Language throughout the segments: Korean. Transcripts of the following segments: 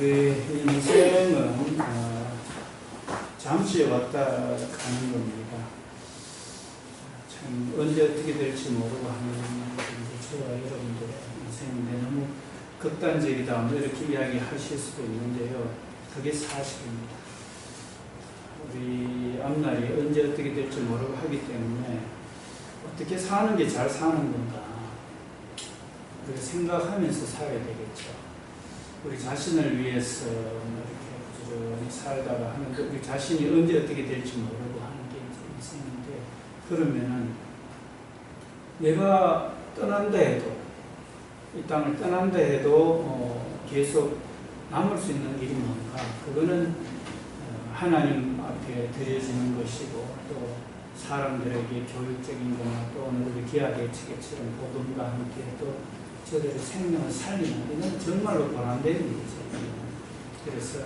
우리 인생은 잠시 왔다 가는 겁니다. 참 언제 어떻게 될지 모르고 하는 저와 여러분들의 인생인데 너무 극단적이다 뭐 이렇게 이야기하실 수도 있는데요. 그게 사실입니다. 우리 앞날이 언제 어떻게 될지 모르고 하기 때문에 어떻게 사는 게 잘 사는 건가 우리가 생각하면서 살아야 되겠죠. 우리 자신을 위해서 이렇게 부지런히 살다가 하는데 우리 자신이 언제 어떻게 될지 모르고 하는 게 이제 인생인데, 그러면은 내가 떠난다 해도, 이 땅을 떠난다 해도 계속 남을 수 있는 일이 뭔가, 그거는 하나님 앞에 드려지는 것이고, 또 사람들에게 교육적인 거나 또 우리 기하대책처럼 복음과 함께 또 저들의 생명을 살리는, 이건 정말로 보람되는 일이죠. 그래서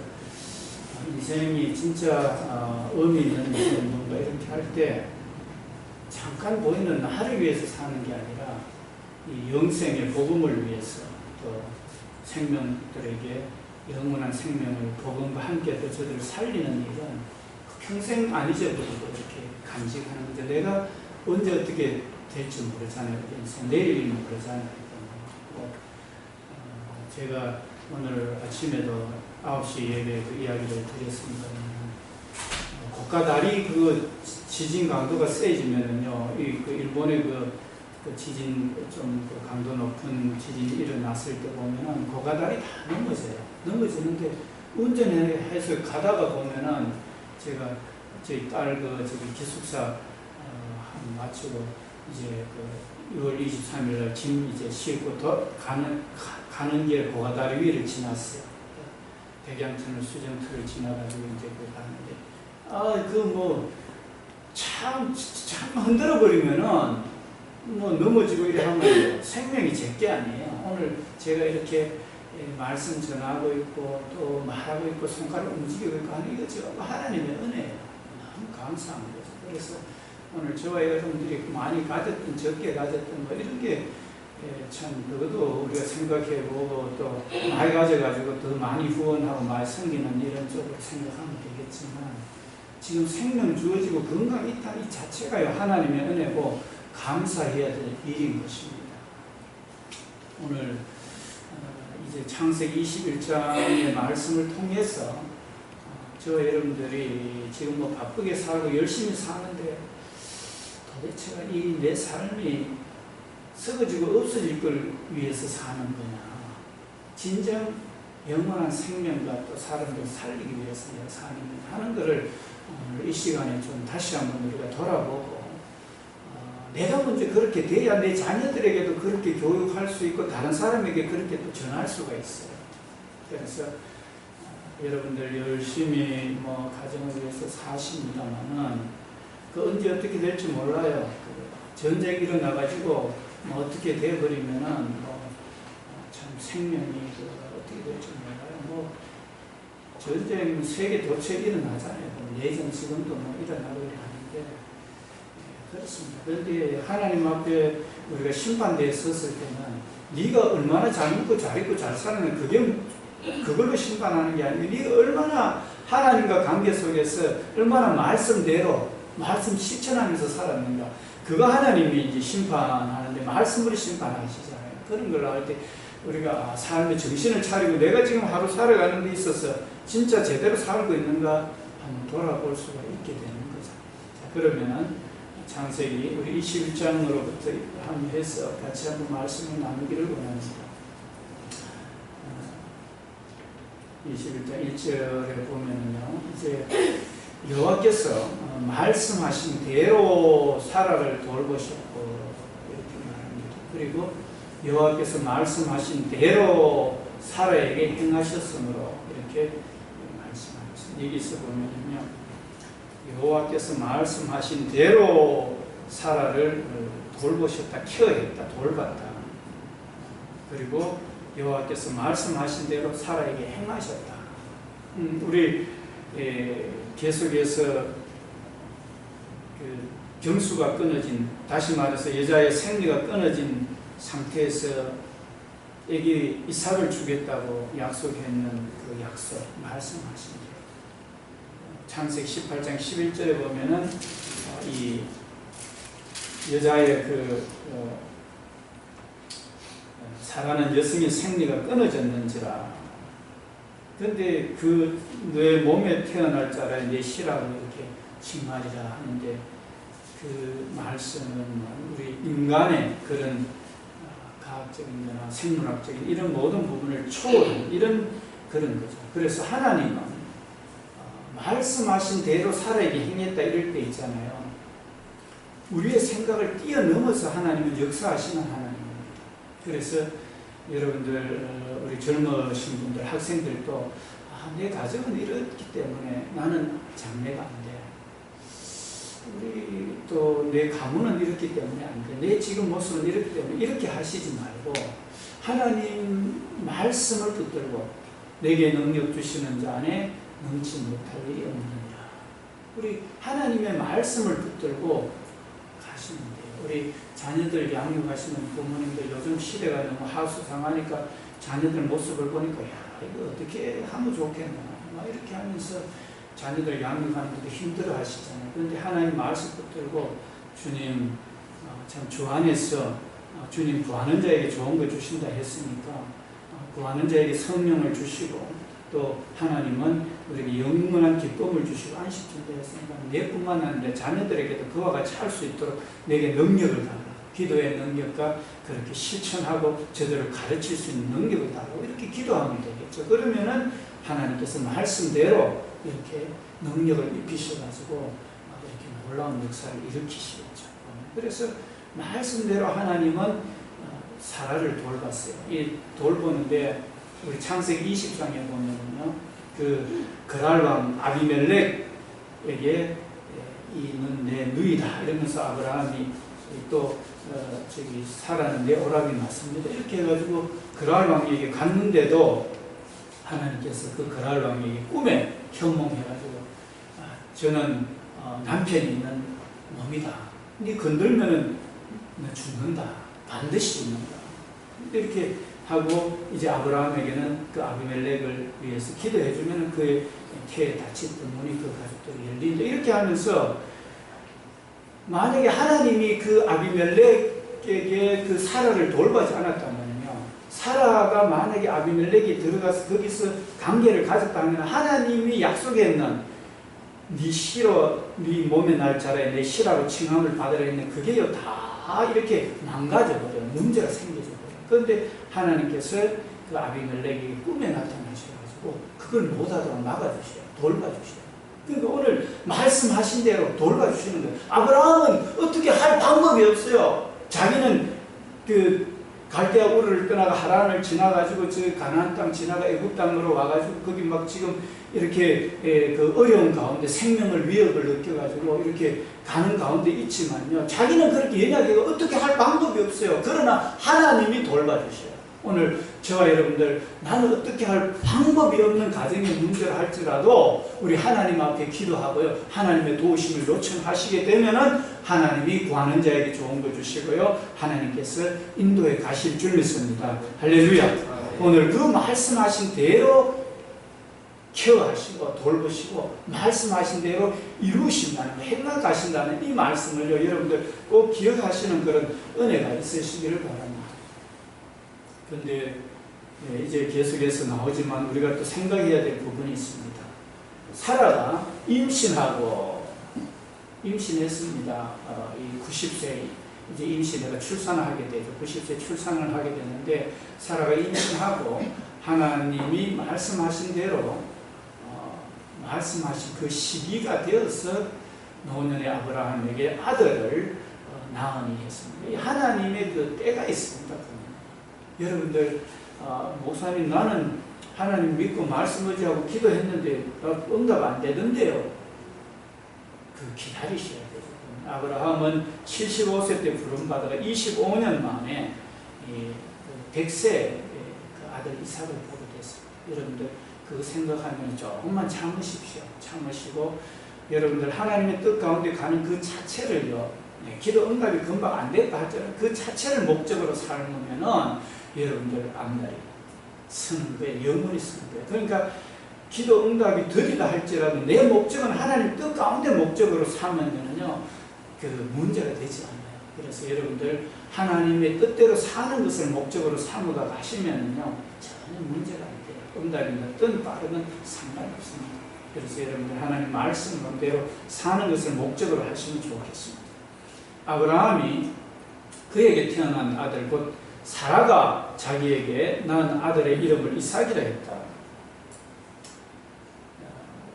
인생이 진짜 의미 있는 인생 뭔가 이렇게 할 때 잠깐 보이는 나를 위해서 사는 게 아니라 이 영생의 복음을 위해서, 또 생명들에게 영원한 생명을 복음과 함께 또 저들을 살리는 일은 평생 안 잊어버리고 이렇게 간직하는 거죠. 내가 언제 어떻게 될지 모르잖아요. 인생 내일을 모르잖아요. 제가 오늘 아침에도 9시 예배에 그 이야기를 드렸습니다. 고가다리 그 지진 강도가 세지면은요, 그 일본의 그 지진 좀 그 강도 높은 지진이 일어났을 때 보면은 고가다리 다 넘어져요. 넘어지는데 운전해서 가다가 보면은 제가 저희 딸 저기 기숙사 한 마치고 이제 6월 23일 날 짐 이제 싣고 가는 길 고가다리 위를 지났어요. 백양천을 수정터를 지나가지고 이제 가는데, 참 흔들어 버리면은 넘어지고 이래 하면 생명이 제게 아니에요. 오늘 제가 이렇게 말씀 전하고 있고 또 말하고 있고 손가락 움직이고 있고 하는 이거 지금 하나님의 은혜예요. 너무 감사한 거죠. 그래서 오늘 저와 여러분들이 많이 가졌던 적게 가졌던 이런 게 참 그것도 우리가 생각해보고 또 많이 가져가지고 더 많이 후원하고 많이 섬기는 이런 쪽으로 생각하면 되겠지만, 지금 생명 주어지고 건강 있다 이 자체가요 하나님의 은혜고 감사해야 될 일인 것입니다. 오늘 이제 창세기 21장의 말씀을 통해서 저와 여러분들이 지금 바쁘게 살고 열심히 사는데 도대체가 이 내 삶이 썩어지고 없어질 걸 위해서 사는 거냐, 진정 영원한 생명과 또 사람들 살리기 위해서 내가 사는 거냐 하는 것을 오늘 이 시간에 좀 다시 한번 우리가 돌아보고, 내가 먼저 그렇게 돼야 내 자녀들에게도 그렇게 교육할 수 있고 다른 사람에게 그렇게 또 전할 수가 있어요. 그래서 여러분들 열심히 가정을 위해서 사십니다만은 그 언제 어떻게 될지 몰라요. 전쟁이 일어나가지고 어떻게 돼버리면은 참 생명이 어떻게 될지 몰라요. 전쟁 세계 도처에 일어나잖아요. 예전 지금도 일어나고 하는데 그렇습니다. 그런데 하나님 앞에 우리가 심판대에 섰을 때는 네가 얼마나 잘 먹고 잘 입고 잘 사는가 그걸로 심판하는 게 아니고 네가 얼마나 하나님과 관계 속에서 얼마나 말씀대로 말씀 실천하면서 살았는가, 그거 하나님이 이제 심판하는데 말씀으로 심판하시잖아요. 그런 걸 할 때 우리가 삶의 정신을 차리고 내가 지금 하루 살아가는 데 있어서 진짜 제대로 살고 있는가 한번 돌아볼 수가 있게 되는 거죠. 자, 그러면은 창세기 우리 21장으로부터 한번 해서 같이 한번 말씀을 나누기를 원합니다. 21장 1절에 보면은요, 이제 여호와께서 말씀하신 대로 사라를 돌보셨고 이렇게 말합니다. 그리고 여호와께서 말씀하신 대로 사라에게 행하셨으므로 이렇게 말씀하셨습니다. 여기서 보면은요, 여호와께서 말씀하신 대로 사라를 돌보셨다, 케어했다, 돌봤다. 그리고 여호와께서 말씀하신 대로 사라에게 행하셨다. 우리 계속해서 경수가 끊어진, 다시 말해서 여자의 생리가 끊어진 상태에서 에게 이삭을 주겠다고 약속했는 그 약속 말씀하신 게 창세기 18장 11절에 보면은 이 여자의 사랑하는 여성의 생리가 끊어졌는지라. 그런데 내 몸에 태어날 자라 내 씨라고 이렇게 칭하리라 하는데 그 말씀은 우리 인간의 그런 과학적인 거나 생물학적인 이런 모든 부분을 초월한 이런 그런 거죠. 그래서 하나님은 말씀하신 대로 살아야게 행했다 이럴 때 있잖아요. 우리의 생각을 뛰어넘어서 하나님은 역사하시는 하나님입니다. 그래서 여러분들 우리 젊으신 분들 학생들도 내 가정은 이렇기 때문에 나는 장래가 안 돼. 우리 또 내 가문은 이렇기 때문에 안 돼. 내 지금 모습은 이렇기 때문에 이렇게 하시지 말고 하나님 말씀을 붙들고 내게 능력 주시는 자 안에 넘지 못할 일이 없느니라. 우리 하나님의 말씀을 붙들고 가시면 돼요. 우리 자녀들 양육하시는 부모님들 요즘 시대가 너무 하수상하니까 자녀들 모습을 보니까 야 이거 어떻게 하면 좋겠나 막 이렇게 하면서 자녀들 양육하는데도 힘들어 하시잖아요. 그런데 하나님 말씀 붙들고 주님 참 주 안에서 주님 구하는 자에게 좋은 거 주신다 했으니까 구하는 자에게 성령을 주시고 또 하나님은 우리에게 영원한 기쁨을 주시고 안식 준다 했으니까 내뿐만 아니라 자녀들에게도 그와 같이 할 수 있도록 내게 능력을 달라. 기도의 능력과 그렇게 실천하고 저들을 가르칠 수 있는 능력을 달라고 이렇게 기도하면 되겠죠. 그러면은 하나님께서 말씀대로 이렇게 능력을 입히셔가지고 이렇게 놀라운 역사를 일으키시겠죠. 그래서 말씀대로 하나님은 사라를 돌봤어요. 이 돌보는데 우리 창세기 20장에 보면은요, 그 그랄왕 아비멜렉에게 이는 내 누이다 이러면서 아브라함이 또 사라는 내 오라비 맞습니다. 이렇게 해가지고 그랄왕에게 갔는데도 하나님께서 그 그랄왕에게 꿈에 현몽해가지고 저는 남편이 있는 놈이다. 네 건들면은 너 죽는다. 반드시 죽는다. 이렇게 하고 이제 아브라함에게는 그 아비멜렉을 위해서 기도해주면 그의 태에 닫혔던 문이 그 가족들이 열린다. 이렇게 하면서 만약에 하나님이 그 아비멜렉에게 그 사라를 돌보지 않았다면요, 사라가 만약에 아비멜렉이 들어가서 거기서 관계를 가졌다면 하나님이 약속했는 네 씨로 네 몸에 날 자라에 내 씨라고 칭함을 받으라 했는 그게요 다 이렇게 망가져버려요. 문제가 생겨져버려요. 그런데 하나님께서 그 아비멜렉에게 꿈에 나타나셔가지고 그걸 못하도록 막아주셔요. 돌봐주셔요. 그러니까 오늘 말씀하신 대로 돌봐주시는 거예요. 아브라함은 어떻게 할 방법이 없어요. 자기는 그 갈대아 우르를 떠나가 하란을 지나가지고 저 가나안 땅 지나가 애굽 땅으로 와가지고 거기 막 지금 이렇게 그 어려운 가운데 생명을 위협을 느껴가지고 이렇게 가는 가운데 있지만요, 자기는 그렇게 연약해가 어떻게 할 방법이 없어요. 그러나 하나님이 돌봐주셔요. 오늘 저와 여러분들 나는 어떻게 할 방법이 없는 가정의 문제를 할지라도 우리 하나님 앞에 기도하고요, 하나님의 도우심을 요청하시게 되면은 하나님이 구하는 자에게 좋은 거 주시고요, 하나님께서 인도에 가실 줄 믿습니다. 할렐루야. 오늘 그 말씀하신 대로 케어하시고 돌보시고 말씀하신 대로 이루신다는, 행하가신다는 이 말씀을요, 여러분들 꼭 기억하시는 그런 은혜가 있으시기를 바랍니다. 그런데 이제 계속해서 나오지만 우리가 또 생각해야 될 부분이 있습니다. 사라가 임신했습니다. 이 90세 이제 임신해가 출산을 하게 되죠. 90세 출산을 하게 되는데 사라가 임신하고 하나님이 말씀하신 대로 말씀하신 그 시기가 되어서 노년의 아브라함에게 아들을 낳으니 했습니다. 하나님의 그 때가 있습니다. 여러분들 목사님 나는 하나님 믿고 말씀 의지하고 기도했는데 응답 안 되던데요. 그 기다리셔야 되죠. 아브라함은 75세 때 부름받아가 25년 만에 100세 그 아들 이삭을 보게 됐습니다. 여러분들 그거 생각하면 조금만 참으십시오. 참으시고 여러분들 하나님의 뜻 가운데 가는 그 자체를요, 기도 응답이 금방 안 됐다 하잖아요. 그 자체를 목적으로 삶으면은 여러분들 앞날이 서는 거예요. 영원히 서는 거예요. 그러니까 기도 응답이 더디다 할지라도 내 목적은 하나님 뜻 가운데 목적으로 삼으면요 그 문제가 되지 않아요. 그래서 여러분들 하나님의 뜻대로 사는 것을 목적으로 삼으다 가시면요 전혀 문제가 안 돼요. 응답이 늦든 빠르든 상관없습니다. 그래서 여러분들 하나님 말씀대로 사는 것을 목적으로 하시면 좋겠습니다. 아브라함이 그에게 태어난 아들 곧 사라가 자기에게 낳은 아들의 이름을 이삭이라 했다.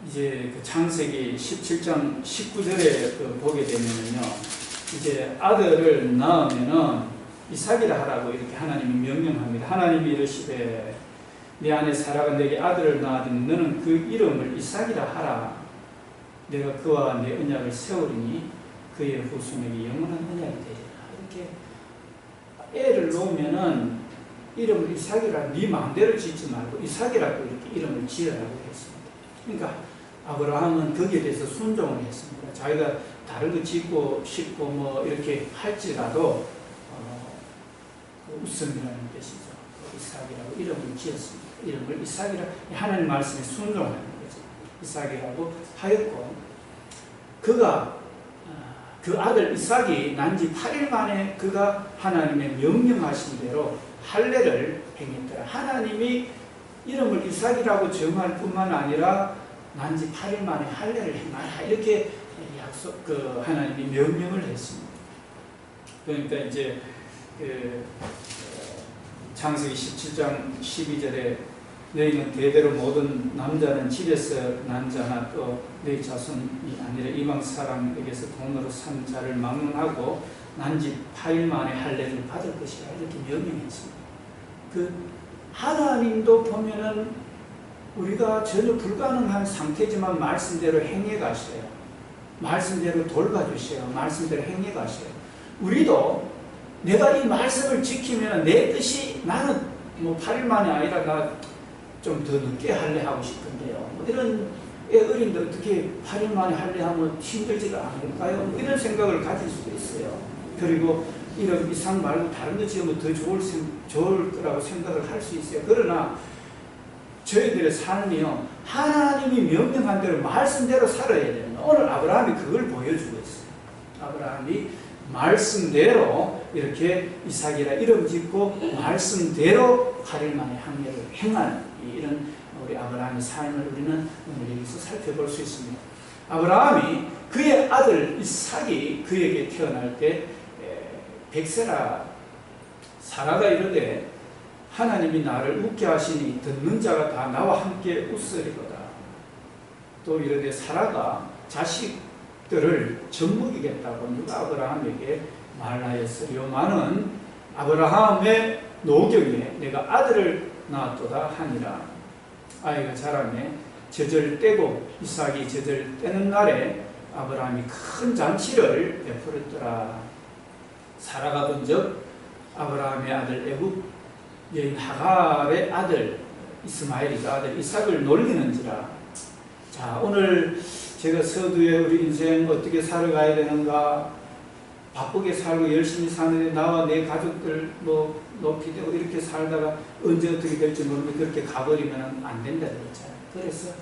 이제 그 창세기 17장 19절에 보게 되면은요, 이제 아들을 낳으면은 이삭이라 하라고 이렇게 하나님이 명령합니다. 하나님이 이르시되 네 아내 사라가 내게 아들을 낳으니 너는 그 이름을 이삭이라 하라. 내가 그와 내 언약을 세우리니 그의 후손에게 영원한 언약이 되리라. 이렇게 애를 놓으면은 이름을 이삭이라 네 마음대로 짓지 말고 이삭이라고 이렇게 이름을 지으라고 했습니다. 그러니까 아브라함은 거기에 대해서 순종을 했습니다. 자기가 다른 거 짓고 싶고 뭐 이렇게 할지라도 웃음이라는 뜻이죠. 이삭이라고 이름을 지었습니다. 이름을 이삭이라 하나님 말씀에 순종하는 거죠. 이삭이라고 하였고 그가 그 아들 이삭이 난 지 8일 만에 그가 하나님의 명령하신 대로 할례를 행했더라. 하나님이 이름을 이삭이라고 정할 뿐만 아니라 난 지 8일 만에 할례를 행하라 이렇게 약속 하나님이 명령을 했습니다. 그러니까 이제 창세기 17장 12절에 너희는 대대로 모든 남자는 집에서 난 자나 또 너희 자손이 아니라 이방 사람에게서 돈으로 산 자를 막론하고 난 지 8일 만에 할례를 받을 것이라 이렇게 명령했습니다. 하나님도 보면은 우리가 전혀 불가능한 상태지만 말씀대로 행해 가셔요. 말씀대로 돌봐주셔요. 말씀대로 행해 가셔요. 우리도 내가 이 말씀을 지키면 내 뜻이 나는 뭐 8일 만이 아니라 나 좀 더 늦게 할례하고 싶은데요. 뭐 이런 어린데 어떻게 8일 만에 할례하면 힘들지가 않을까요? 뭐 이런 생각을 가질 수도 있어요. 그리고 이런 이상 말고 다른 거 지으면 더 좋을 거라고 생각을 할 수 있어요. 그러나 저희들의 삶이요 하나님이 명령한 대로 말씀대로 살아야 됩니다. 오늘 아브라함이 그걸 보여주고 있어요. 아브라함이 말씀대로 이렇게 이삭이라 이름 짓고 말씀대로 8일 만에 할례를 행하는 이런 우리 아브라함의 삶을 우리는 오늘 여기서 살펴볼 수 있습니다. 아브라함이 그의 아들 이삭이 그에게 태어날 때 백세라 사라가 이르되 하나님이 나를 웃게 하시니 듣는 자가 다 나와 함께 웃으리로다. 또 이르되 사라가 자식들을 젖먹이겠다고 누가 아브라함에게 말하였으리요마는 아브라함의 노경에 내가 아들을 낳았도다 하니라. 아이가 자라매 젖을 떼고 이삭이 젖을 떼는 날에 아브라함이 큰 잔치를 베풀었더라. 사라가 본즉 아브라함의 아들 애굽 여인 하갈의 아들 이스마엘이가 아들 이삭을 놀리는지라. 자, 오늘 제가 서두에 우리 인생 어떻게 살아가야 되는가, 바쁘게 살고 열심히 사는데 나와 내 가족들 뭐 높이 되고 이렇게 살다가 언제 어떻게 될지 모르면 그렇게 가버리면 안 된다 그랬잖아요. 그래서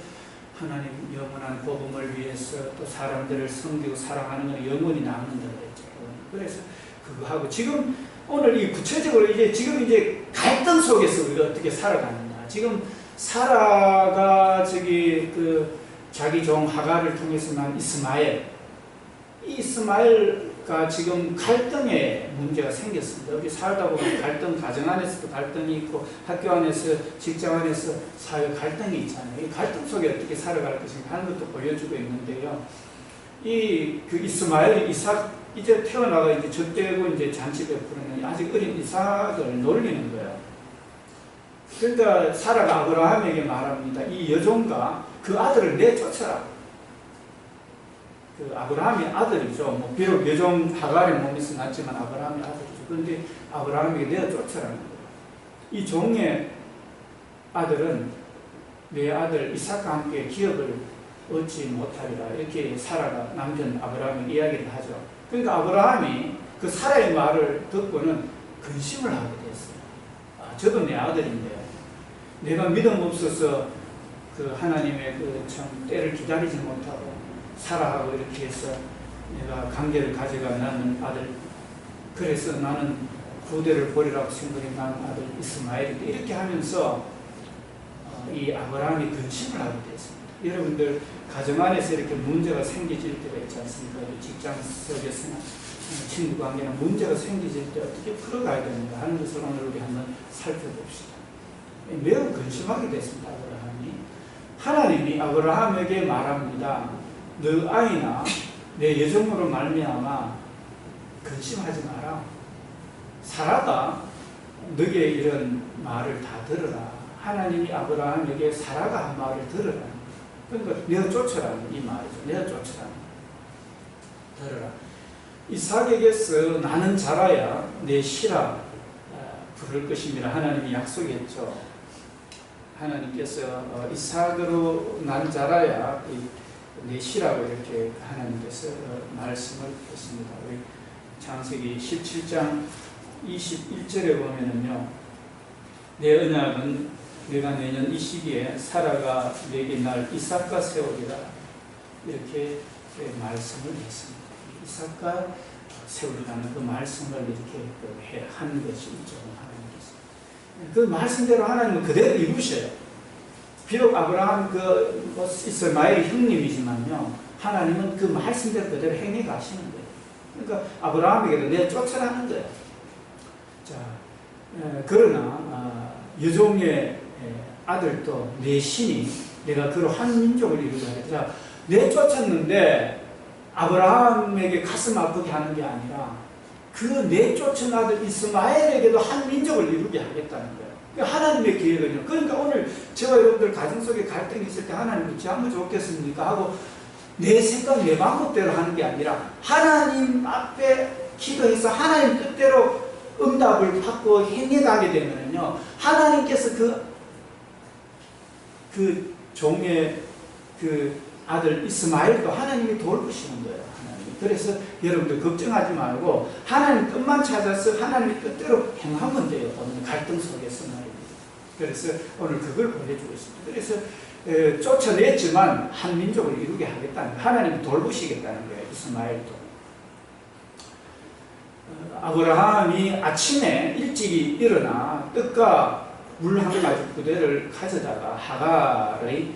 하나님 영원한 복음을 위해서 또 사람들을 섬기고 사랑하는 건 영원히 남는다 그랬죠. 그래서 그거 하고 지금 오늘 이 구체적으로 지금 갈등 속에서 우리가 어떻게 살아가느냐. 지금 사라가 자기 종 하갈을 통해서 난 이스마엘, 이 이스마엘과 지금 갈등의 문제가 생겼습니다. 여기 살다 보면 갈등, 가정 안에서도 갈등이 있고 학교 안에서, 직장 안에서 사회 갈등이 있잖아요. 이 갈등 속에 어떻게 살아갈 것인가 하는 것도 보여주고 있는데요. 이스마엘, 이삭 이제 태어나가 이제 젖대고 이제 잔치 베푸는 아직 어린 이삭을 놀리는 거예요. 그러니까 사라가 아브라함에게 말합니다. 이 여종과 그 아들을 내쫓아라. 그 아브라함의 아들이죠. 뭐 비록 여종 하갈의 몸에서 났지만 아브라함의 아들이죠. 그런데 아브라함에게 내쫓아라는 거예요. 이 종의 아들은 내 아들 이삭과 함께 기업을 얻지 못하리라. 이렇게 사라가 남편 아브라함에게 이야기를 하죠. 그러니까 아브라함이 그 사라의 말을 듣고는 근심을 하게 됐어요. 저도 내 아들인데 내가 믿음 없어서 그 하나님의 그 참 때를 기다리지 못하고 사라하고 이렇게 해서 내가 관계를 가져간 나는 아들, 그래서 나는 후대를 보리라고 생각해 난 아들 이스마엘인데, 이렇게 하면서 이 아브라함이 근심을 하게 됐습니다. 여러분들 가정 안에서 이렇게 문제가 생기질 때가 있지 않습니까? 직장 속에서나 친구 관계나 문제가 생기질 때 어떻게 풀어가야 되는가 하는 것을 오늘 우리 한번 살펴봅시다. 매우 근심하게 됐습니다. 아브라함이. 하나님이 아브라함에게 말합니다. 너 아이나 내 여종으로 말미암아 근심하지 마라. 사라가 너에게 이런 말을 다 들어라. 하나님이 아브라함에게 사라가 한 말을 들어라. 그러니까 내가 쫓으라는 이 말이죠. 내가 쫓으라는 들어라. 이삭에게서 나는 자라야 내 시라 부를 것입니다. 하나님이 약속했죠. 하나님께서 이삭으로 난 자라야 내 시라고 이렇게 하나님께서 말씀을 했습니다. 우리 창세기 17장 21절에 보면은요, 내 언약은 내가 내년 이 시기에 사라가 내게 날 이삭과 세우리라 이렇게 말씀을 했습니다. 이삭과 세우리라는 그 말씀을 이렇게 한 것이죠. 하나님께서 그 말씀대로 하나님은 그대로 이루셔요. 비록 아브라함 그 이스마엘 형님이지만요, 하나님은 그 말씀대로 그대로 행해 가시는 거예요. 그러니까 아브라함에게도 내가 쫓아라는 거예요. 자, 그러나 여종의 아들도 내 신이 내가 그로 한 민족을 이루게 하겠다. 내 쫓았는데 아브라함에게 가슴 아프게 하는 게 아니라 그 내 쫓은 아들 이스마엘에게도 한 민족을 이루게 하겠다는 거예요. 하나님의 계획은요. 그러니까 오늘 저와 여러분들 가정 속에 갈등이 있을 때 하나님 어찌 하면 좋겠습니까? 하고 내 생각, 내 방법대로 하는 게 아니라 하나님 앞에 기도해서 하나님 뜻대로 응답을 받고 행해가게 되면요, 하나님께서 그 종의 그 아들 이스마엘도 하나님이 돌보시는 거예요. 하나님. 그래서 여러분들 걱정하지 말고 하나님 뜻만 찾아서 하나님의 뜻대로 행하면 돼요. 오늘 갈등 속에서 말입니다. 그래서 오늘 그걸 보여주고 있습니다. 그래서 쫓아냈지만 한 민족을 이루게 하겠다는 거예요. 하나님이 돌보시겠다는 거예요. 이스마엘도. 아브라함이 아침에 일찍이 일어나 떡과 물 한 가지 부대를 가져다가 하갈의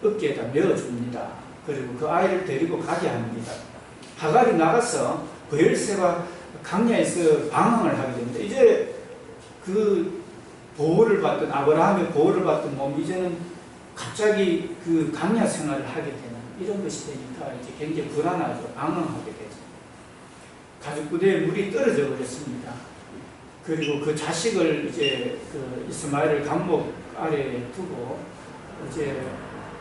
어깨에다 메어줍니다. 그리고 그 아이를 데리고 가게 합니다. 하갈이 나가서 브엘세바 강야에서 방황을 하게 됩니다. 이제 그 보호를 받던 아브라함의 보호를 받던 몸이 이제는 갑자기 그 강야 생활을 하게 되는 이런 것이 되니까 이제 굉장히 불안하죠. 방황하게 되죠. 가죽 부대에 물이 떨어져 버렸습니다. 그리고 그 자식을 이제 그 이스마엘을 감목 아래에 두고 이제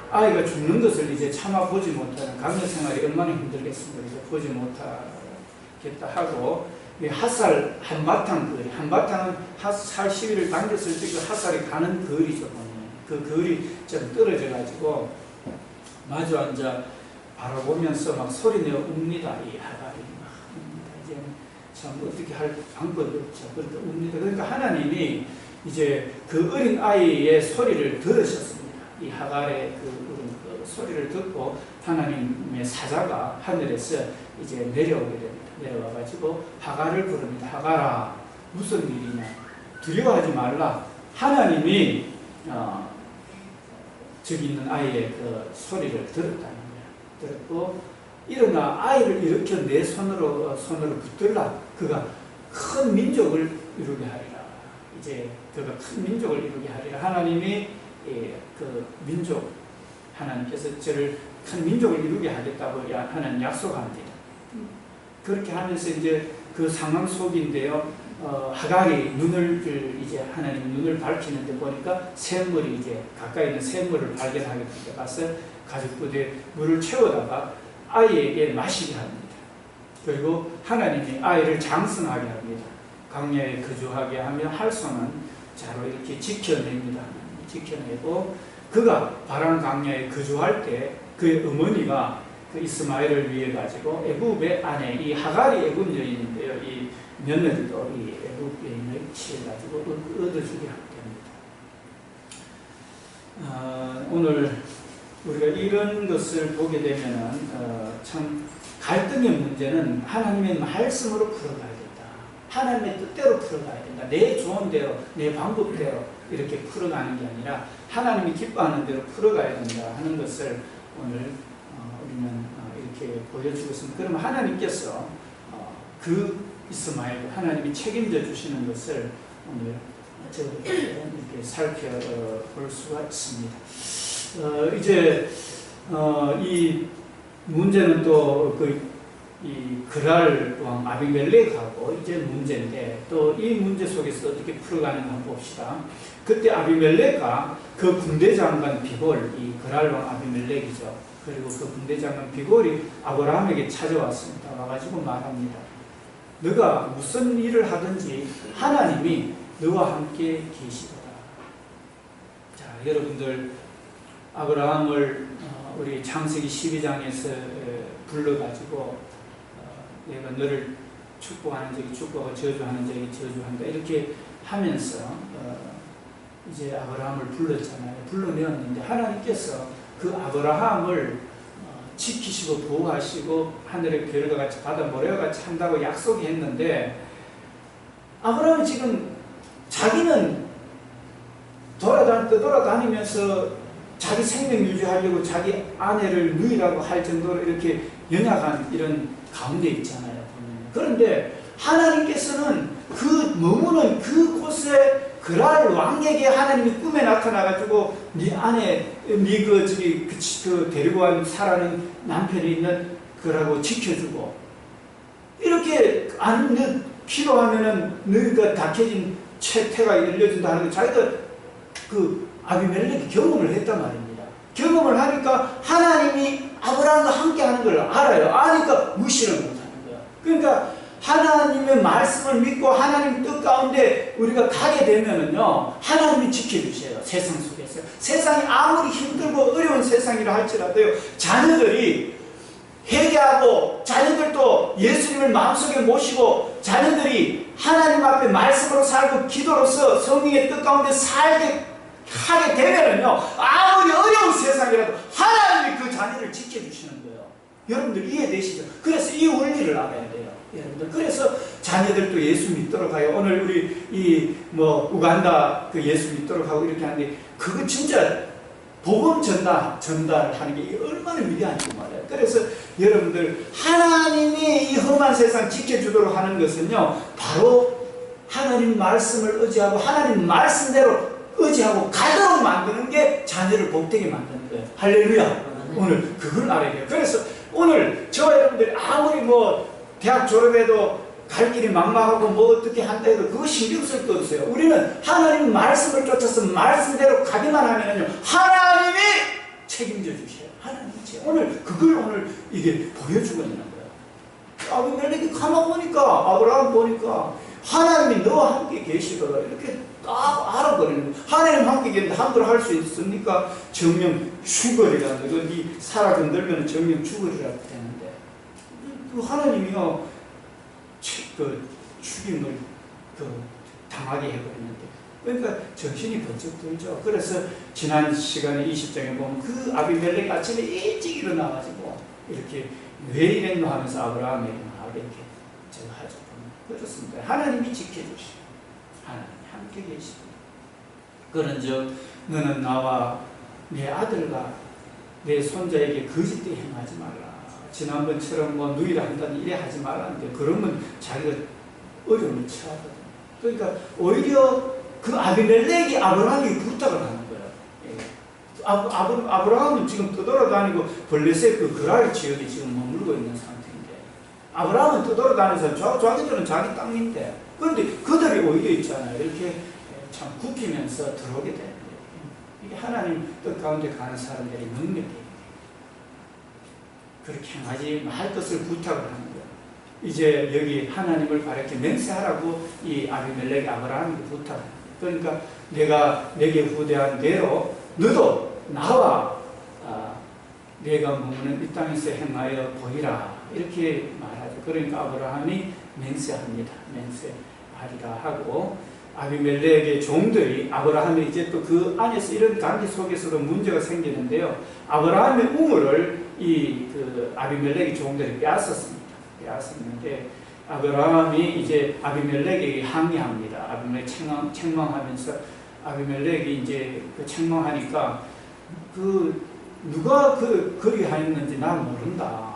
아이가 죽는 것을 이제 참아 보지 못하는 강요 생활이 얼마나 힘들겠습니까? 이제 보지 못하겠다 하고 핫살 한바탕 거리, 한바탕은 핫살 시위를 당겼을 때 그 핫살이 가는 거리죠. 그 거리 좀 떨어져 가지고 마주 앉아 바라보면서 막 소리내어 웁니다. 이 하갈이 막 이제 참 어떻게 할 방법이 없죠. 그러니까 웁니다. 그러니까 하나님이 이제 그 어린 아이의 소리를 들으셨습니다. 이 하갈의 그 소리를 듣고 하나님의 사자가 하늘에서 이제 내려오게 됩니다. 내려와가지고 하갈을 부릅니다. 하갈아, 무슨 일이냐? 두려워하지 말라. 하나님이 저기 있는 아이의 그 소리를 들었다는 거야. 들었고 일어나 아이를 일으켜 내 손으로 붙들라. 그가 큰 민족을 이루게 하리라. 이제 그가 큰 민족을 이루게 하리라. 하나님이 그 민족, 하나님께서 저를 큰 민족을 이루게 하겠다고 하나님 약속합니다. 그렇게 하면서 이제 그 상황 속인데요, 하갈이 눈을 이제 하나님 눈을 밝히는데 보니까 샘물이 이제 가까이 있는 샘물을 발견하게 되니까 가서 가죽부대에 물을 채우다가 아이에게 마시게 합니다. 그리고 하나님이 아이를 장성하게 합니다. 광야에 거주하게 하며 할 수는 자로 이렇게 지켜냅니다. 지켜내고 그가 바란 광야에 거주할 때 그의 어머니가 그 이스마엘을 위해 가지고 애굽의 아내 이 하갈이 애굽 여인인데요. 이 며느리도 이 애굽 여인의 취해가지고 얻어주게 하게 됩니다. 오늘 우리가 이런 것을 보게 되면은 참 갈등의 문제는 하나님의 말씀으로 풀어가야 된다. 하나님의 뜻대로 풀어가야 된다. 내 좋은 대로, 내 방법대로 이렇게 풀어가는 게 아니라 하나님이 기뻐하는 대로 풀어가야 된다 하는 것을 오늘 우리는 이렇게 보여주고 있습니다. 그러면 하나님께서 그 이스마엘, 하나님이 책임져 주시는 것을 오늘 이렇게 살펴볼 수가 있습니다. 이제 이 문제는 또 이 그랄 왕 아비멜렉하고 이제 문제인데 또 이 문제 속에서 어떻게 풀어가는가 한번 봅시다. 그때 아비멜렉과 그 군대장관 비골, 이 그랄 왕 아비멜렉이죠. 그리고 그 군대장관 비골이 아브라함에게 찾아왔습니다. 와가지고 말합니다. 너가 무슨 일을 하든지 하나님이 너와 함께 계시도다. 자, 여러분들 아브라함을 우리 창세기 12장에서 불러가지고 내가 너를 축복하는 자에게 축복하고 저주하는 자에게 저주한다 이렇게 하면서 이제 아브라함을 불렀잖아요. 불러내었는데 하나님께서 그 아브라함을 지키시고 보호하시고 하늘의 별과 같이 바다 모래와 같이 한다고 약속했는데 아브라함이 지금 자기는 돌아다니면서 자기 생명 유지하려고 자기 아내를 누이라고 할 정도로 이렇게 연약한 이런 가운데 있잖아요. 그런데 하나님께서는 그 머무는 그곳에 그랄 왕에게 하나님이 꿈에 나타나가지고 네 아내, 그 데리고 간 사라는 남편이 있는 그라고 지켜주고 이렇게 안 필요하면은 너희가 닥쳐진 채태가 열려준다 하는 거 자기가 그 아비멜렉이 경험을 했단 말입니다. 경험을 하니까 하나님이 아브라함과 함께 하는 걸 알아요. 아니까 무시를 못하는 거야. 그러니까 하나님의 말씀을 믿고 하나님 뜻 가운데 우리가 가게 되면은요, 하나님이 지켜주셔요. 세상 속에서. 세상이 아무리 힘들고 어려운 세상이라 할지라도요, 자녀들이 회개하고 자녀들도 예수님을 마음속에 모시고 자녀들이 하나님 앞에 말씀으로 살고 기도로서 성령의 뜻 가운데 살게 하게 되면은요, 아무리 어려운 세상이라도 하나님이 그 자녀를 지켜주시는 거예요. 여러분들 이해되시죠? 그래서 이 원리를 알아야 돼요. 여러분들. 그래서 자녀들도 예수 믿도록 하여 오늘 우리 우간다 그 예수 믿도록 하고 이렇게 하는데 그거 진짜 복음 전달하는 게 얼마나 위대한지 말이에요. 그래서 여러분들 하나님이 이 험한 세상 지켜주도록 하는 것은요, 바로 하나님 말씀을 의지하고 하나님 말씀대로 의지하고 가도록 만드는 게 자녀를 복되게 만드는 거예요. 할렐루야. 오늘 그걸 알아야 돼요. 그래서 오늘 저와 여러분들이 아무리 대학 졸업해도 갈 길이 막막하고 어떻게 한다 해도 그거 신경 쓸 거 없어요. 우리는 하나님 말씀을 쫓아서 말씀대로 가기만 하면요, 하나님이 책임져 주셔요. 하나님이 오늘 그걸 이게 보여주고 있는 거예요. 아비멜렉이 가만 보니까, 아브라함 보니까 하나님이 너와 함께 계시더라 이렇게 딱 알아버리는 거예요. 하나님 함께 계시는데 함부로 할 수 있습니까? 정령 죽으리라는 거. 네 살아 건들면 정령 죽으리라고 되는데 하나님이요, 죽임을 당하게 해버리는데, 그러니까 정신이 번쩍 들죠. 그래서 지난 시간에 20장에 보면 그 아비멜렉이 아침에 일찍 일어나가지고 이렇게 왜 이랬노 하면서 아브라함에게 이렇게 제가 하죠. 그렇습니다. 하나님이 지켜주시고 하나님이 함께 계시고, 그런즉 너는 나와 내 아들과 내 손자에게 거짓되 행하지 말라. 지난번처럼 누이라 한다니 이래 하지 말라는데, 그러면 자기가 어려움을 처하거든. 그러니까 오히려 그 아비멜렉이 아브라함에게 부탁을 하는 거예요. 아브라함은 지금 떠돌아다니고 블레셋 그 그랄 지역에 지금 머물고 있는 상태인데, 아브라함은 떠돌아다니면서 자기들은 자기 땅인데, 그런데 그들이 오히려 있잖아요. 이렇게 참 굽히면서 들어오게 되는 거예요. 이게 하나님 뜻 가운데 가는 사람들의 능력이에요. 그렇게 행하지 말 것을 부탁을 하는 거예요. 이제 여기 하나님을 바르게 맹세하라고 이 아비멜렉이 아브라함에게 부탁을 해요. 그러니까 내가 내게 후대한 대로 너도 나와 내가 머무는 이 땅에서 행하여 보이라 이렇게 말하죠. 그러니까 아브라함이 맹세합니다. 맹세하리라 하고, 아비멜렉의 종들이 아브라함이 이제 또 그 안에서 이런 관계 속에서도 문제가 생기는데요. 아브라함의 우물을 그 아비멜렉의 종들이 빼앗았습니다. 빼앗았는데 아브라함이 이제 아비멜렉에게 항의합니다. 아비멜렉 책망하면서 아비멜렉이 이제 그 책망하니까 누가 그리 하였는지 난 모른다.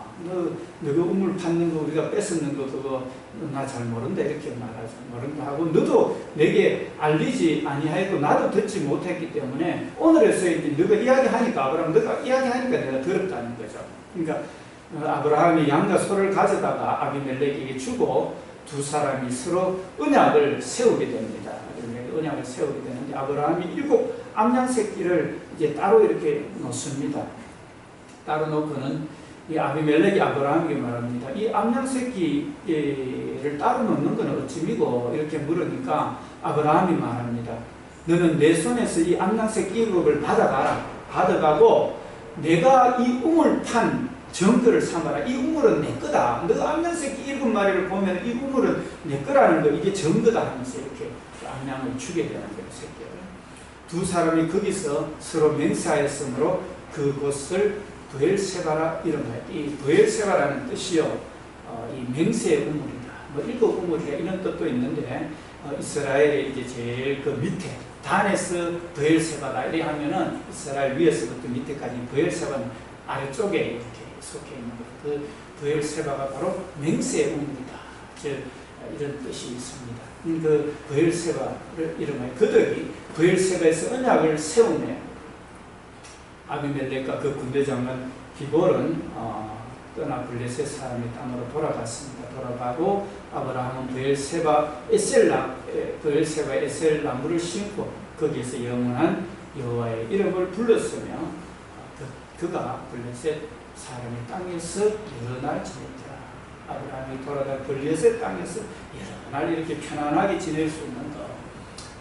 너가 우물 받는 거 우리가 뺏었는 거 그거 나 잘 모른다 이렇게 말하죠. 모른다 하고 너도 내게 알리지 아니하였고 나도 듣지 못했기 때문에 오늘에서 이제 너가 이야기하니까 아브라함 너가 이야기하니까 내가 들었다는 거죠. 그러니까 아브라함이 양과 소를 가져다가 아비멜렉에게 주고 두 사람이 서로 언약을 세우게 됩니다. 언약을 세우게 되는데 아브라함이 7 암양 새끼를 이제 따로 이렇게 놓습니다. 따로 놓고는 이 아비멜렉이 아브라함에게 말합니다. 이 암양 새끼를 따로 놓는 건 어찌미고 이렇게 물으니까 아브라함이 말합니다. 너는 내 손에서 이 암양 새끼 7을 받아가라. 받아가고 내가 이 우물 판 증거를 삼아라. 이 우물은 내 거다. 너가 암양 새끼 7마리를 보면 이 우물은 내 거라는 거 이게 증거다 하면서 이렇게 암양을 주게 되는 거예요. 새끼를. 두 사람이 거기서 서로 맹세하였으므로 그곳을 브엘세바라 이름하여 이 브엘세바라는 뜻이요 이 맹세의 우물이다. 뭐 7 우물이다 이런 뜻도 있는데 이스라엘의 이제 제일 그 밑에 단에서 브엘세바다 이렇게 하면은 이스라엘 위에서부터 밑에까지 브엘세바는 아래쪽에 이렇게 속해 있는 것. 그 브엘세바가 바로 맹세의 우물이다. 즉 이런 뜻이 있습니다. 그 브엘세바를 이름하여 그들이 브엘세바에서 언약을 세우며 아비멜렉과 그 군대장은 기볼은 떠나 블레셋 사람의 땅으로 돌아갔습니다. 돌아가고 아브라함은 브엘세바 에셀 나무를 심고 거기에서 영원한 여호와의 이름을 불렀으며 그가 블레셋 사람의 땅에서 여러 날 지냈더라. 아브라함이 돌아가 블레셋 땅에서 여러 날 이렇게 편안하게 지낼 수 있는 것,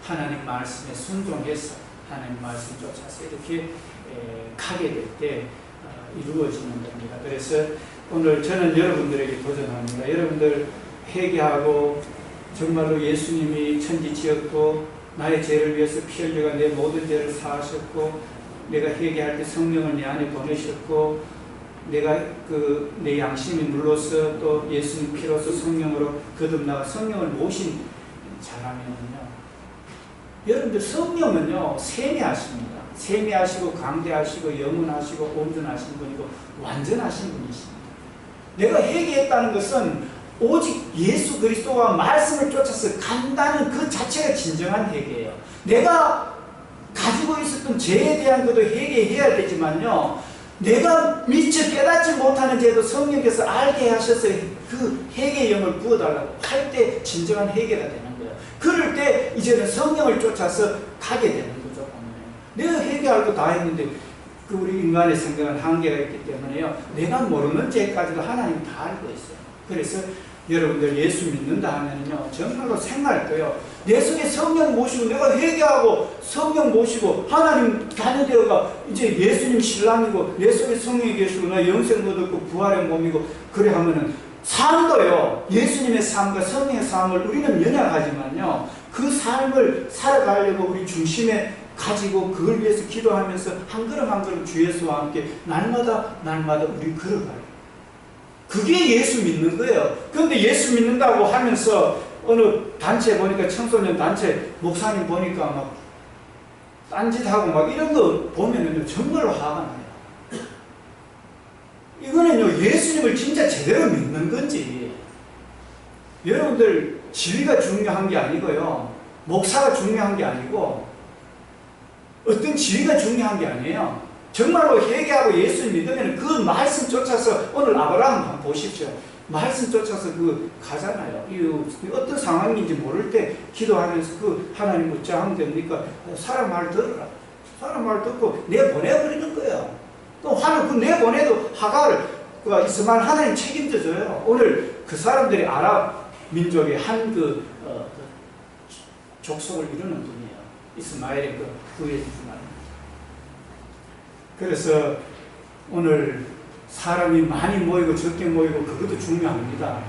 하나님 말씀에 순종해서 하나님 말씀 쫓아서 이렇게 가게 될 때 이루어지는 겁니다. 그래서 오늘 저는 여러분들에게 도전합니다. 여러분들 회개하고 정말로 예수님이 천지지었고 나의 죄를 위해서 피 흘려가 내 모든 죄를 사하셨고 내가 회개할 때 성령을 내 안에 보내셨고 내가 내 양심이 물러서 또 예수님 피로서 성령으로 거듭나가 성령을 모신 사람이면요. 여러분들 성령은요 세미하십니다. 세미하시고 강대하시고 영원하시고 온전하신 분이고 완전하신 분이십니다. 내가 회개했다는 것은 오직 예수 그리스도와 말씀을 쫓아서 간다는 그 자체가 진정한 회개예요. 내가 가지고 있었던 죄에 대한 것도 회개해야 되지만요. 내가 미처 깨닫지 못하는 죄도 성령께서 알게 하셔서 그 회개의 영을 부어달라고 할 때 진정한 회개가 되는 거예요. 그럴 때 이제는 성령을 쫓아서 가게 되는 거죠. 내가 회개할 거 다 했는데 우리 인간의 생각은 한계가 있기 때문에요. 내가 모르는 죄까지도 하나님 다 알고 있어요. 그래서 여러분들 예수 믿는다 하면요. 정말로 생각할 거예요. 내 속에 성령 모시고 내가 회개하고 성령 모시고 하나님 자녀되어가 이제 예수님 신랑이고 내 속에 성령이 계시고 나 영생도 얻고 부활의 몸이고 그래 하면은 삶도요. 예수님의 삶과 성령의 삶을 우리는 연약하지만요. 그 삶을 살아가려고 우리 중심에 가지고 그걸 위해서 기도하면서 한 걸음 한 걸음 주 예수와 함께 날마다 우리 걸어가요. 그게 예수 믿는 거예요. 그런데 예수 믿는다고 하면서 어느 단체 보니까 청소년 단체 목사님 보니까 막 딴짓하고 막 이런 거 보면은 정말로 화가 나요. 이거는요 예수님을 진짜 제대로 믿는 건지. 여러분들 지위가 중요한 게 아니고요. 목사가 중요한 게 아니고 어떤 지위가 중요한 게 아니에요. 정말로 회개하고 예수를 믿으면 그 말씀 쫓아서 오늘 아브라함 한번 보십시오. 말씀 쫓아서 가잖아요. 어떤 상황인지 모를 때 기도하면서 하나님 어찌하면 됩니까? 사람 말 들어라. 사람 말 듣고 내보내버리는 거예요. 또 내보내도 하가를 이스마엘 하나님 책임져 줘요. 오늘 그 사람들이 아랍 민족의 한 족속을 이루는 분이에요. 이스마엘의 후예 이스마엘. 그래서 오늘 사람이 많이 모이고 적게 모이고 그것도 중요합니다.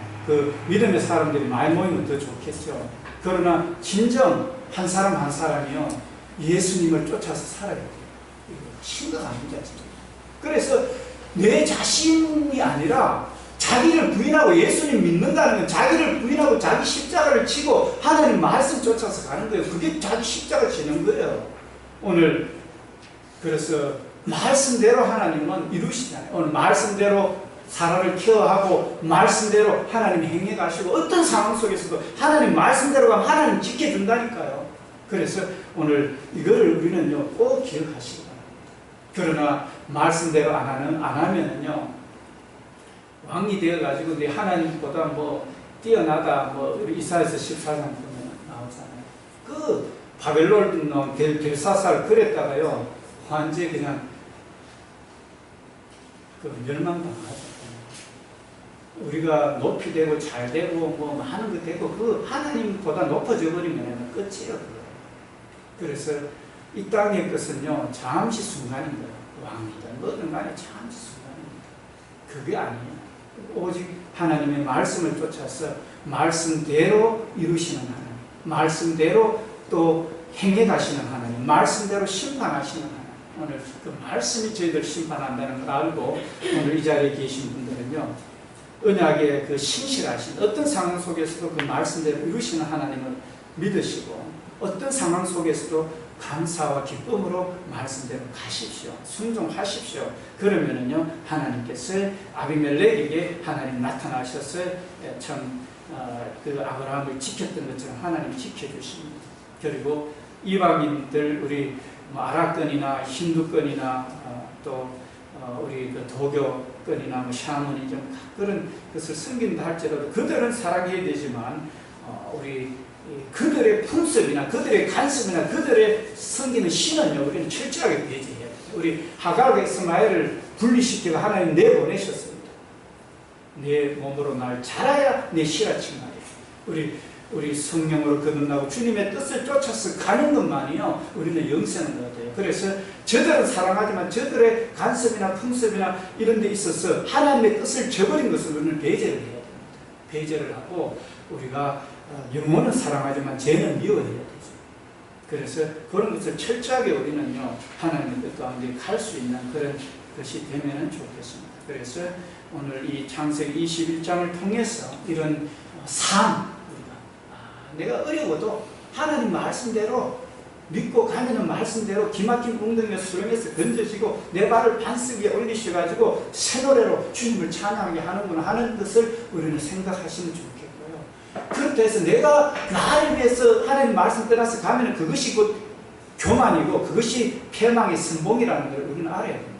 믿음의 사람들이 많이 모이면 더 좋겠죠. 그러나 진정 한 사람 한 사람이요 예수님을 쫓아서 살아야 돼요. 이거 심각합니다. 그래서 내 자신이 아니라 자기를 부인하고 예수님 믿는다는 건 자기를 부인하고 자기 십자가를 지고 하나님 말씀 쫓아서 가는 거예요. 그게 자기 십자가 지는 거예요. 오늘 그래서 말씀대로 하나님은 이루시잖아요. 오늘 말씀대로 사람을 케어하고 말씀대로 하나님이 행해 가시고 어떤 상황 속에서도 하나님 말씀대로 가면 하나님 지켜준다니까요. 그래서 오늘 이거를 우리는요 꼭 기억하시기 바랍니다. 그러나 말씀대로 안 하면은요 왕이 되어가지고 내 하나님보다 뭐 뛰어나다 뭐 이사야서 14장 보면 나오잖아요. 그 바벨론 벨사살 그랬다가요 완전히 그냥 그 멸망당하죠. 우리가 높이 되고 잘 되고 뭐 많은 거 되고 그 하나님보다 높아져 버리면 끝이에요. 그래서 이 땅의 것은요 잠시 순간인 거예요. 왕이든 뭐든 간에 잠시 순간입니다. 그게 아니에요. 오직 하나님의 말씀을 쫓아서 말씀대로 이루시는 하나님, 말씀대로 또 행해 가시는 하나님, 말씀대로 심판하시는 하나님. 오늘 그 말씀이 저희들 심판한다는 걸 알고 오늘 이 자리에 계신 분들은요 언약의 그 신실하신 어떤 상황 속에서도 그 말씀대로 이루시는 하나님을 믿으시고 어떤 상황 속에서도 감사와 기쁨으로 말씀대로 가십시오. 순종하십시오. 그러면은요 하나님께서 아비멜렉에게 하나님 나타나셔서 참 그 아브라함을 지켰던 것처럼 하나님 지켜주십니다. 그리고 이방인들 우리 아랍권이나 힌두권이나 또 우리 그 도교권이나 뭐 샤머니즘 그런 것을 섬긴다 할지라도 그들은 사랑해야 되지만 우리 그들의 풍습이나 그들의 간섭이나 그들의 섬기는 신은요 우리는 철저하게 배제해야 돼요. 우리 하갈과 이스마엘을 분리시키고 하나님 내보내셨습니다. 내 몸으로 날 자라야 내 씨라친 말이에요. 우리 성령으로 거듭나고 주님의 뜻을 쫓아서 가는 것만이요 우리는 영생을 얻어요. 그래서 저들은 사랑하지만 저들의 간섭이나 풍습이나 이런 데 있어서 하나님의 뜻을 저버린 것을 우리는 배제를 해야 됩니다. 배제를 하고 우리가 영혼은 사랑하지만 죄는 미워해야 되죠. 그래서 그런 것을 철저하게 우리는요 하나님의 뜻 가운데 갈 수 있는 그런 것이 되면 좋겠습니다. 그래서 오늘 이 창세기 21장을 통해서 이런 삶 내가 어려워도 하나님 말씀대로 믿고 가면은 말씀대로 기막힌 웅덩이에 수렁에서 건져지고 내 발을 반석 위에 올리셔가지고 새 노래로 주님을 찬양하게 하는구나 하는 것을 우리는 생각하시면 좋겠고요. 그렇게 해서 내가 나를 위해서 하나님 말씀 따라서 가면은 그것이 곧 교만이고 그것이 패망의 선봉이라는 걸 우리는 알아야 됩니다.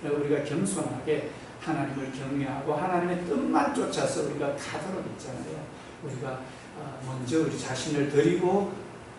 우리가 겸손하게 하나님을 경외하고 하나님의 뜻만 쫓아서 우리가 가도록 있잖아요. 우리가 먼저 우리 자신을 드리고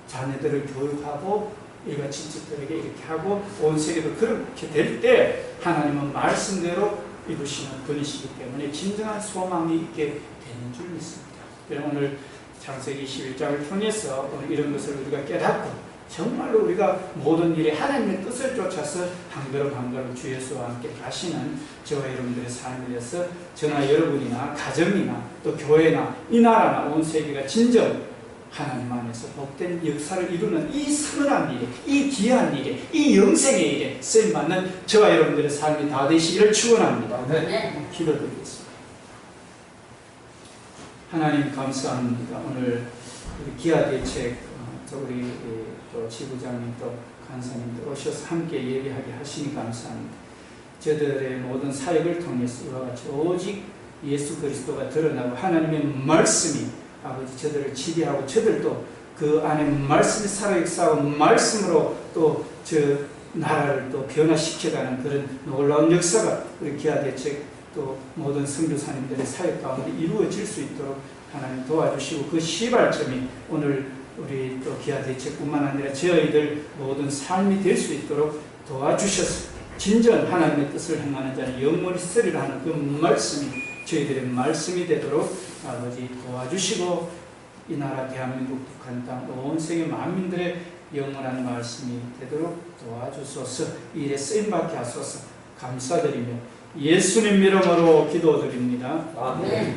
자녀들을 교육하고 일가 친척들에게 이렇게 하고 온 세계도 그렇게 될 때 하나님은 말씀대로 이루시는 분이시기 때문에 진정한 소망이 있게 되는 줄 믿습니다. 그래서 오늘 창세기 21장을 통해서 이런 것을 우리가 깨닫고 정말로 우리가 모든 일에 하나님의 뜻을 쫓아서 한 걸음 한 걸음 주 예수와 함께 가시는 저와 여러분들의 삶에 대해서 저나 여러분이나 가정이나 또 교회나 이 나라나 온 세계가 진정 하나님 안에서 복된 역사를 이루는 이 선한 일에 이 귀한 일에 이 영생의 일에 쓰임받는 저와 여러분들의 삶이 다 되시기를 축원합니다. 네. 기도드리겠습니다. 하나님 감사합니다. 오늘 우리 기아대책 우리 또 지부장님 또 간사님들 오셔서 함께 얘기하게 하시니 감사합니다. 저들의 모든 사역을 통해서 이와 같이 오직 예수 그리스도가 드러나고 하나님의 말씀이 아버지 저들을 지배하고 저들도 그 안에 말씀이 살아역사하고 말씀으로 또 저 나라를 또 변화시켜가는 그런 놀라운 역사가 우리 기아대책 또 모든 선교사님들의 사역 가운데 이루어질 수 있도록 하나님 도와주시고 그 시발점이 오늘 우리 또 기아대책뿐만 아니라 저희들 모든 삶이 될 수 있도록 도와주셔서 진정 하나님의 뜻을 행하는 자는 영원히 쓰리라 하는 그 말씀이 저희들의 말씀이 되도록 아버지 도와주시고 이 나라 대한민국 북한 땅 온 세계 만민들의 영원한 말씀이 되도록 도와주소서. 이 일에 쓰임받게 하소서. 감사드리며 예수님 이름으로 기도드립니다. 아멘.